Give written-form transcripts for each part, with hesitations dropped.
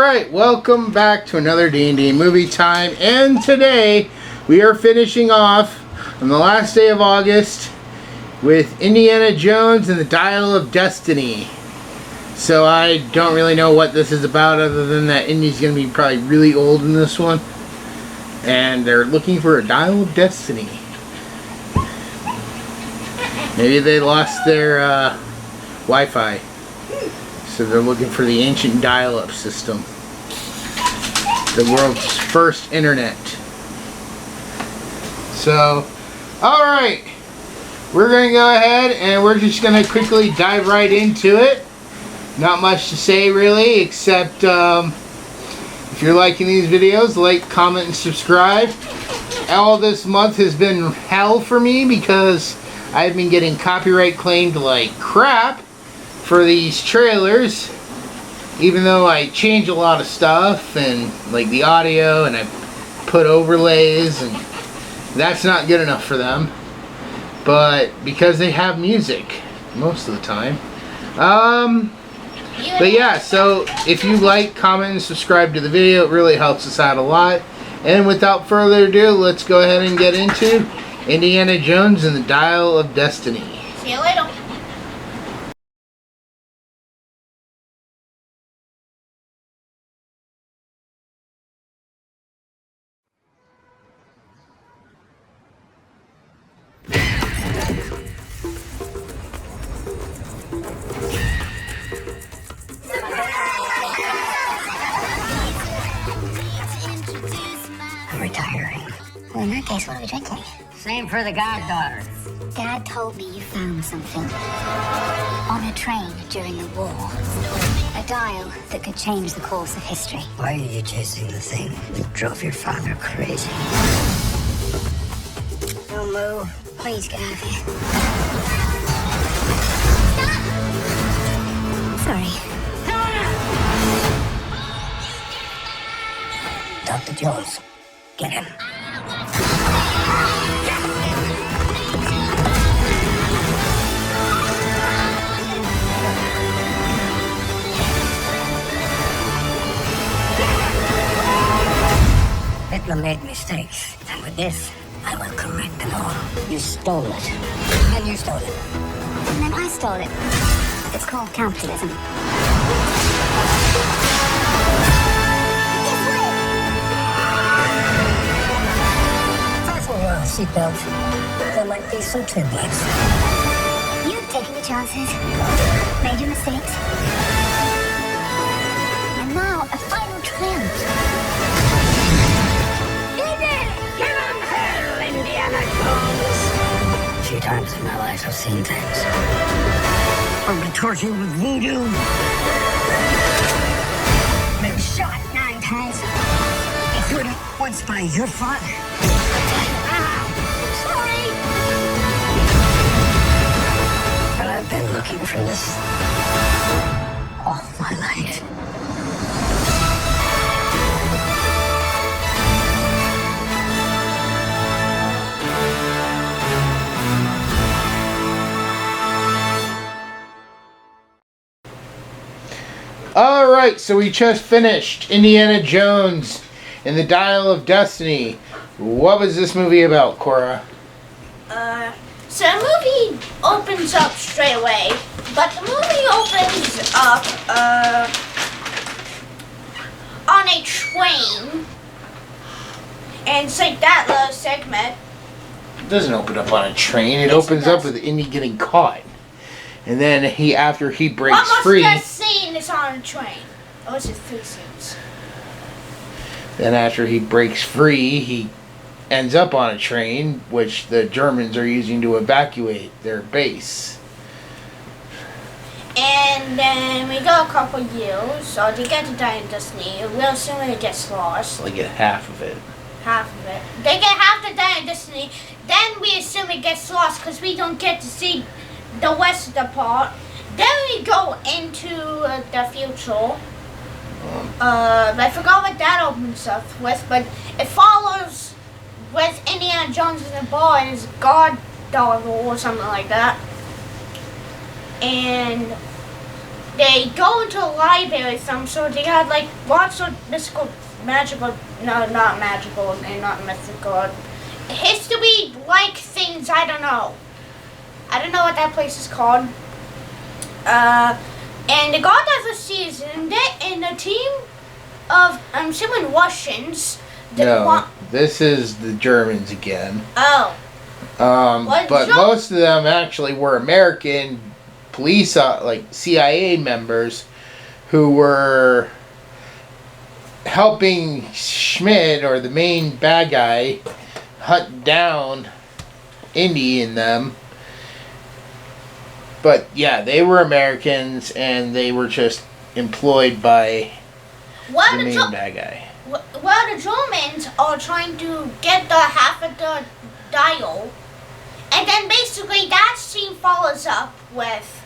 Alright, welcome back to another D&D movie time, and today we are finishing off on the last day of August with Indiana Jones and the Dial of Destiny. So I don't really know what this is about other than that Indy's going to be probably really old in this one. And they're looking for a Dial of Destiny. Maybe they lost their Wi-Fi. So they're looking for the ancient dial-up system. The world's first internet. So, alright. We're going to go ahead and we're just going to quickly dive right into it. Not much to say really, except if you're liking these videos, like, comment, and subscribe. All this month has been hell for me because I've been getting copyright claimed like crap for these trailers, even though I change a lot of stuff and like the audio, and I put overlays, and that's not good enough for them. But because they have music most of the time. But yeah, so if you like, comment, and subscribe to the video, it really helps us out a lot. And without further ado, let's go ahead and get into Indiana Jones and the Dial of Destiny. See you later. I'm retiring. Well, in that case, what are we drinking? Same for the goddaughter. Dad told me you found something on a train during the war. A dial that could change the course of history. Why are you chasing the thing that drove your father crazy? No, Moo. Please get out of here. Sorry. Dr. Jones, get him. Hitler made mistakes, and with this, I will correct them all. You stole it. And you stole it. And then I stole it. It's called capitalism. Fasten your seatbelt. There might be some turbulence. You've taken your chances, made your mistakes. And now, a final triumph. A few times in my life I've seen things. I've been tortured with voodoo. Been shot 9 times. Including once by your father. Sorry. But I've been looking for this all my life. Alright, so we just finished Indiana Jones and the Dial of Destiny. What was this movie about, Cora? So the movie opens up straight away, but the movie opens up on a train, and it's like that little segment. It doesn't open up on a train. It Yes, opens it up does. with Indy getting caught. And then after he breaks Almost free, that scene is on a train. Or is it 3 scenes? then after he breaks free, he ends up on a train, which the Germans are using to evacuate their base. And then we go a couple years, so they get to Dial of Destiny. Real soon it gets lost. Like half of it. Half of it. They get half the Dial of Destiny. Then we assume it gets lost because we don't get to see the rest of the part. Then we go into the future. I forgot what that opens up with, but it follows with Indiana Jones in the bar and his goddaughter or something like that. And they go into a library of some sort. They had like lots of magical, no, not magical and not mythical, history-like things. I don't know what that place is called. And the goddaughter seasoned it, and the team of I'm assuming Russians. This is the Germans again. Oh. But most of them actually were American police, like CIA members, who were helping Schmidt, or the main bad guy, hunt down Indy and them. But yeah, they were Americans, and they were just employed by the main bad guy. Well, the Germans are trying to get the half of the dial, and then basically that scene follows up with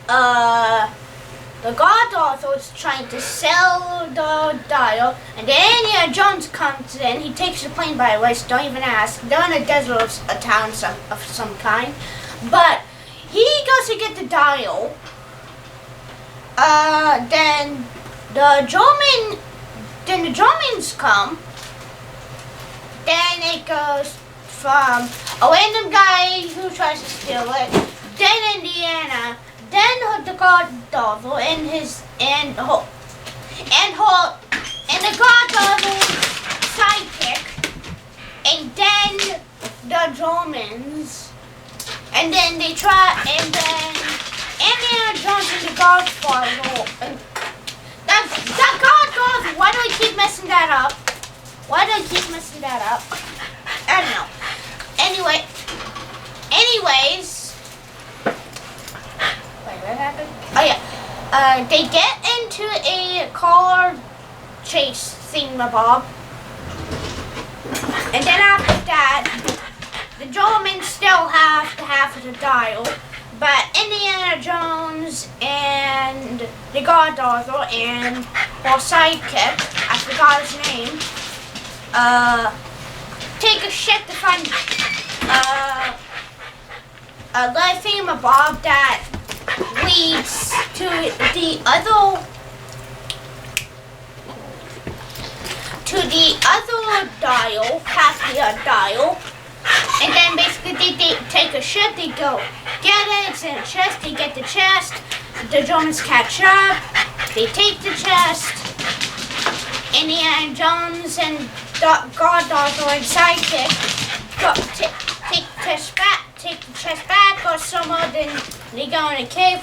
the goddaughter is trying to sell the dial, and then Indiana Jones comes in. He takes the plane by the way, so don't even ask. They're in a desert of a town of some kind, but he goes to get the dial. Then the Germans come. Then it goes from a random guy who tries to steal it, then Indiana, then the goddaughter and the goddaughter's sidekick, and then the Germans, and then they try, and then Indiana Jones and the Godfather, and that Godfather. Why do I keep messing that up? I don't know. Anyways, wait, what happened? Oh yeah, they get into a car chase thingamabob, and then after that, the Germans still have the half of the dial, but Indiana Jones and the goddaughter and her sidekick, I forgot his name, take a ship to find a little thingamabob that leads to the other dial, half the dial, and then basically they take a ship, they go get it, it's in a chest, they get the chest, the Germans catch up, they take the chest, Indiana Jones and the goddaughter and sidekick take the chest back or somewhere, then they go in a cave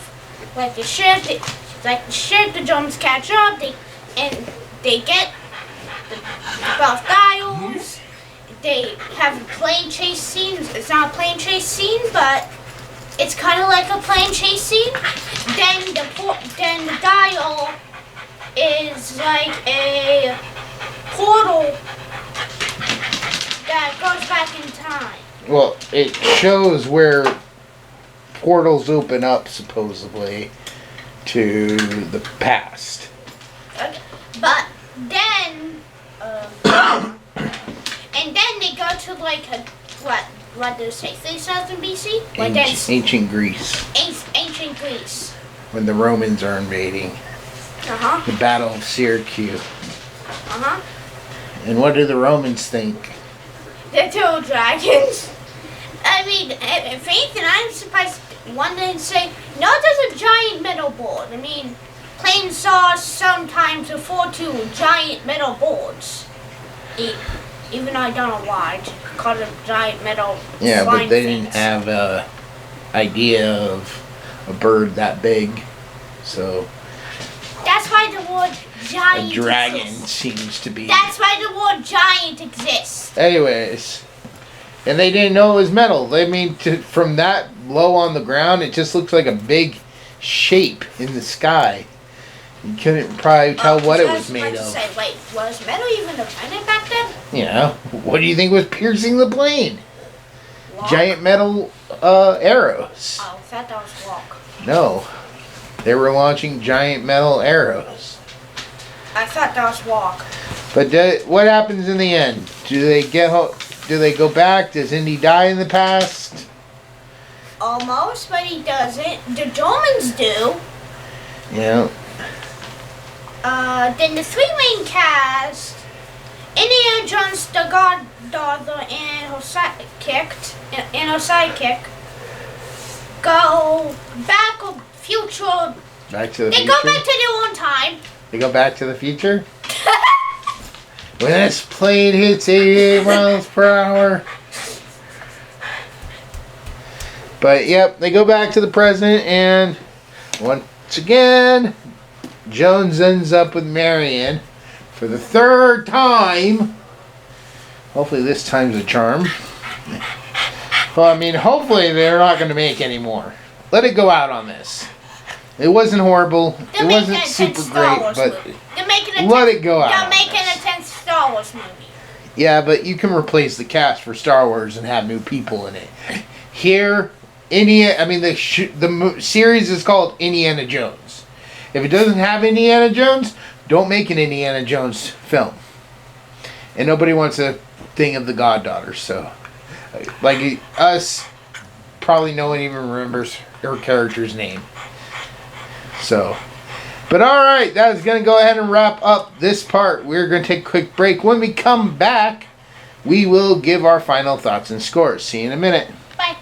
like the ship, the Germans catch up, they get both dials, they have a plane chase scene. It's not a plane chase scene, but it's kind of like a plane chase scene. Then the dial is like a portal that goes back in time. Well, it shows where portals open up, supposedly, to the past. Okay. But then, and then they go to like what did it say, 3000 BC? Ancient Greece. Ancient Greece. When the Romans are invading. Uh-huh. The Battle of Syracuse. Uh-huh. And what do the Romans think? They're two dragons. I mean, if anything, I'm surprised one didn't say, no, there's a giant metal board. I mean, planes saw sometimes refer to giant metal boards. Even though I don't know why, just called it giant metal. Yeah, but they didn't have an idea of a bird that big, so. That's why the word giant. A dragon exists. seems to be. That's why the word giant exists. Anyways, and they didn't know it was metal. I mean, from that low on the ground, it just looks like a big shape in the sky. You couldn't probably tell what it was made of. Say, wait, was metal even invented back then? Yeah. What do you think was piercing the plane? Walk? Giant metal arrows. Oh, I thought that was walk. No. They were launching giant metal arrows. I thought that was walk. But what happens in the end? Do they go back? Does Indy die in the past? Almost, but he doesn't. The Germans do. Yeah. Then the three main cast, Indiana Jones, the goddaughter, and her sidekick, go back or future. Back to the They future? go back to their own time. They go back to the future? When this plane hits 88 miles per hour. But, yep, they go back to the present, and once again, Jones ends up with Marion for the third time. Hopefully this time's a charm. Well, I mean, hopefully they're not going to make any more. Let it go out on this. It wasn't horrible. It wasn't super great, but let it go out. They're making a 10th Star Wars movie. Yeah, but you can replace the cast for Star Wars and have new people in it. Here, the series is called Indiana Jones. If it doesn't have Indiana Jones, don't make an Indiana Jones film. And nobody wants a thing of the goddaughter, so like us, probably no one even remembers her character's name. So, but alright, that is going to go ahead and wrap up this part. We're going to take a quick break. When we come back, we will give our final thoughts and scores. See you in a minute. Bye.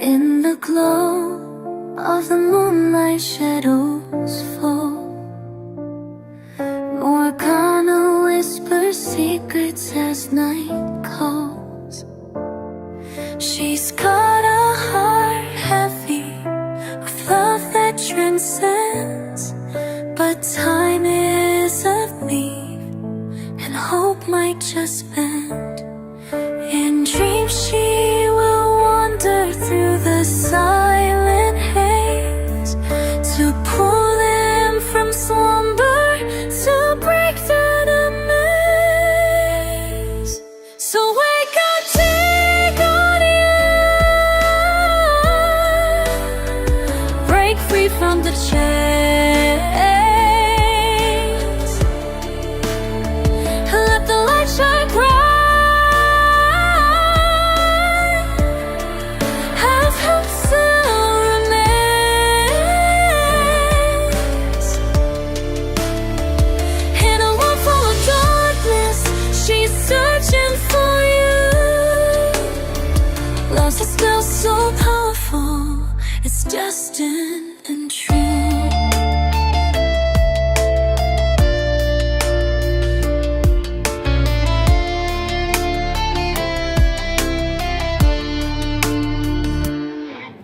In the glow of the moonlight, shadows fall. Morgana whispers secrets as night calls. She's got a heart heavy of love that transcends, but time is a thief and hope might just bend. In dreams she will wander through the silent haze to pull them from slumber, to break through the maze. So wake up, take on you, break free from the chains, let the light shine bright. Have hope still remains. In a world full of darkness, she's searching for you. Love is still so powerful, it's destined and true.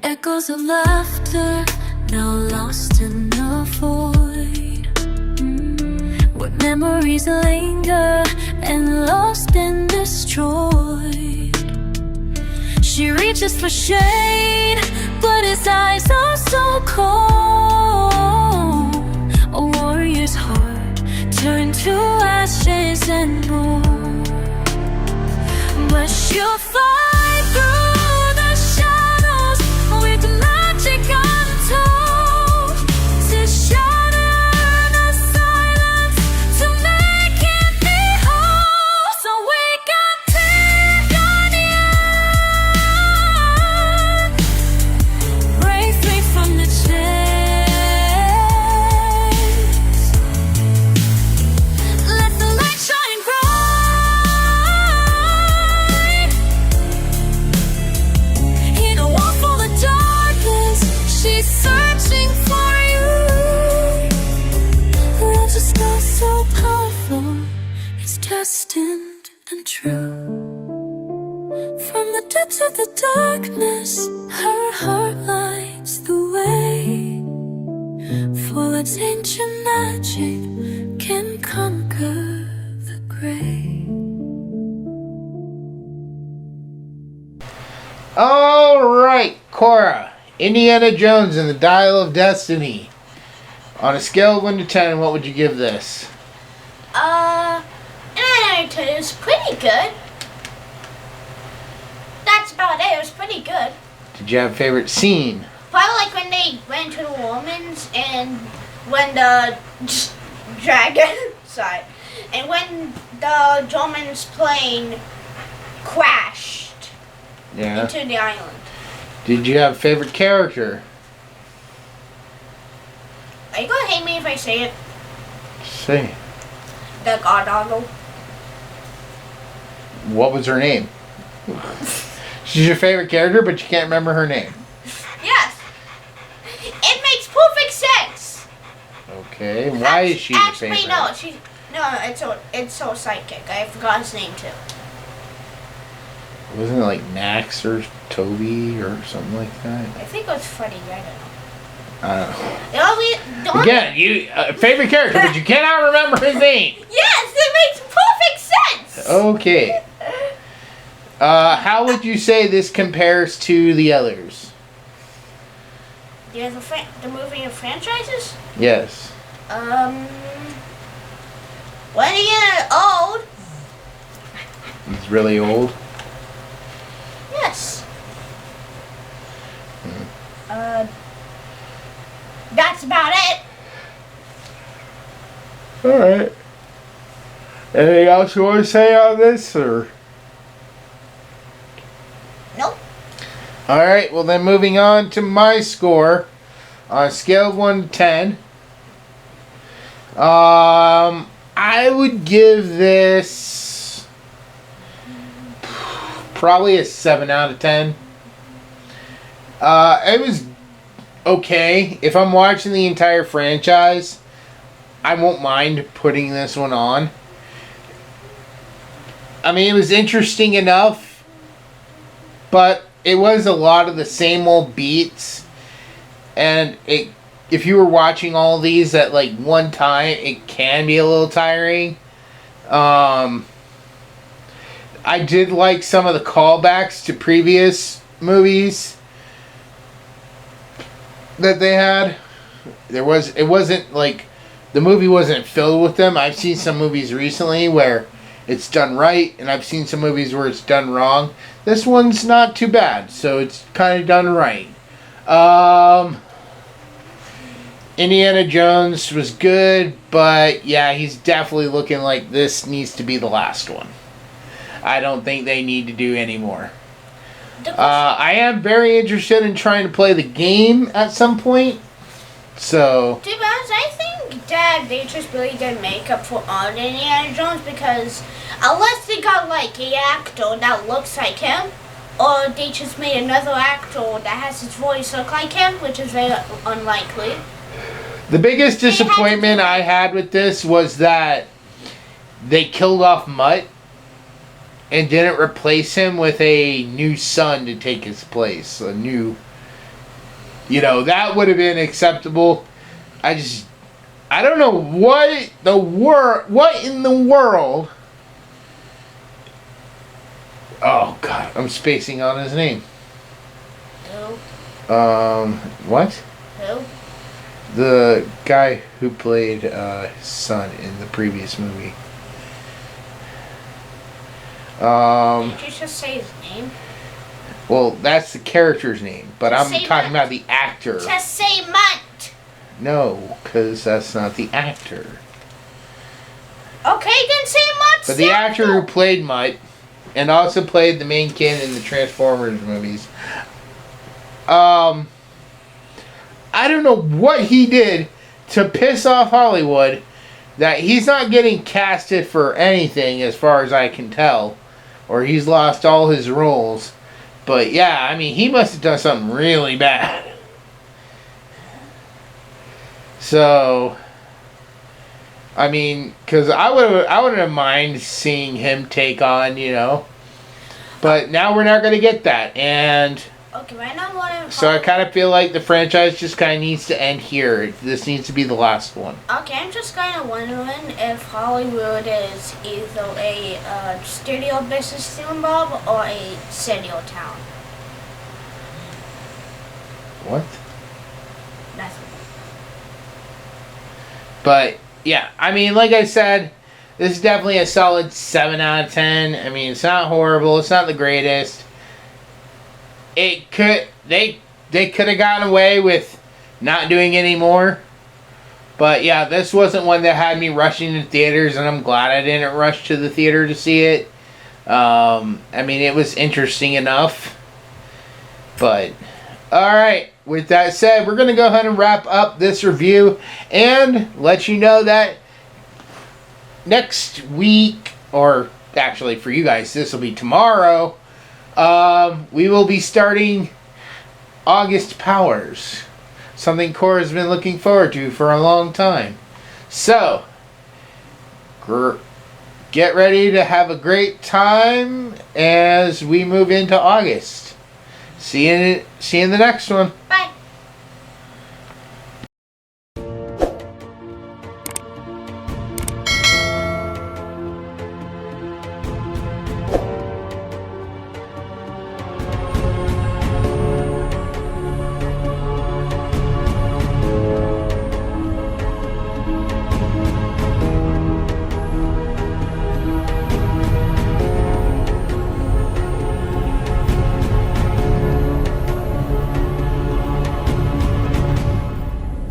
Echoes of laughter now lost in the void, where memories linger and lost and destroyed. She reaches for shade, but his eyes are so cold. A warrior's heart turned to ashes and bone, but she'll fight through the shadows with magic untold, to shatter the silence, to make it be whole. So wake up, take on you, break free from the chains, let the light shine bright. In a world full of darkness, she's searching for you. Love's a spell so powerful, it's destined and true. From the depths of the darkness, her heart lights the way, for its ancient magic can conquer the grave. Alright, Cora. Indiana Jones and the Dial of Destiny. On a scale of 1 to 10, what would you give this? It was pretty good. That's about it. It was pretty good. Did you have a favorite scene? Probably like when they went to the woman's and when the dragon side. And when the German's plane crashed into the island. Did you have a favorite character? Are you gonna hate me if I say it? Say. The goddaughter. What was her name? She's your favorite character, but you can't remember her name. Yes. It makes perfect sense. Okay. Why is she your favorite? Actually, no. It's so psychic. I forgot his name too. Wasn't it like Max or Toby or something like that? I think it was Freddy. I don't know. Again, you favorite character, but you cannot remember his name. Yes, it makes perfect sense. Okay. How would you say this compares to the others? The movie of franchises? Yes. When he get old. He's really old. Yes. That's about it. Alright. Anything else you want to say on this, or? Nope. Alright, well then moving on to my score. On a scale of 1 to 10. I would give this probably a 7 out of 10. It was okay. If I'm watching the entire franchise, I won't mind putting this one on. I mean, it was interesting enough, but it was a lot of the same old beats, and if you were watching all these at like one time, it can be a little tiring. I did like some of the callbacks to previous movies that they had. It wasn't like the movie wasn't filled with them. I've seen some movies recently where it's done right, and I've seen some movies where it's done wrong. This one's not too bad, so it's kind of done right. Indiana Jones was good, but yeah, he's definitely looking like this needs to be the last one. I don't think they need to do any more. I am very interested in trying to play the game at some point. So, to be honest, I think that they just really did makeup for all Indiana Jones, because unless they got like an actor that looks like him, or they just made another actor that has his voice look like him, which is very unlikely. The biggest disappointment I had with this was that they killed off Mutt and didn't replace him with a new son to take his place. A new, that would have been acceptable. I don't know what in the world. Oh God, I'm spacing on his name. Who? What? Who? The guy who played his son in the previous movie. Did you just say his name? Well, that's the character's name, but I'm talking about the actor. Just say Mutt. No, because that's not the actor. Okay, then say Mutt. But the actor who played Mutt and also played the main kid in the Transformers movies. I don't know what he did to piss off Hollywood that he's not getting casted for anything as far as I can tell. Or he's lost all his roles. But yeah, I mean, he must have done something really bad. So, I mean, because I wouldn't have mind seeing him take on, But now we're not going to get that. And okay, right now what so I kind of feel like the franchise just kind of needs to end here. This needs to be the last one. Okay, I'm just kind of wondering if Hollywood is either a studio business still involved or a city or town. What? Nothing. But yeah, I mean, like I said, this is definitely a solid 7 out of 10. I mean, it's not horrible. It's not the greatest. They could have gotten away with not doing any more, But yeah, this wasn't one that had me rushing to theaters, and I'm glad I didn't rush to the theater to see it. I mean, it was interesting enough. But, alright, with that said, we're going to go ahead and wrap up this review and let you know that next week, or actually for you guys, this will be tomorrow, we will be starting August Powers. Something Cora's been looking forward to for a long time. So, get ready to have a great time as we move into August. See you in the next one. Bye.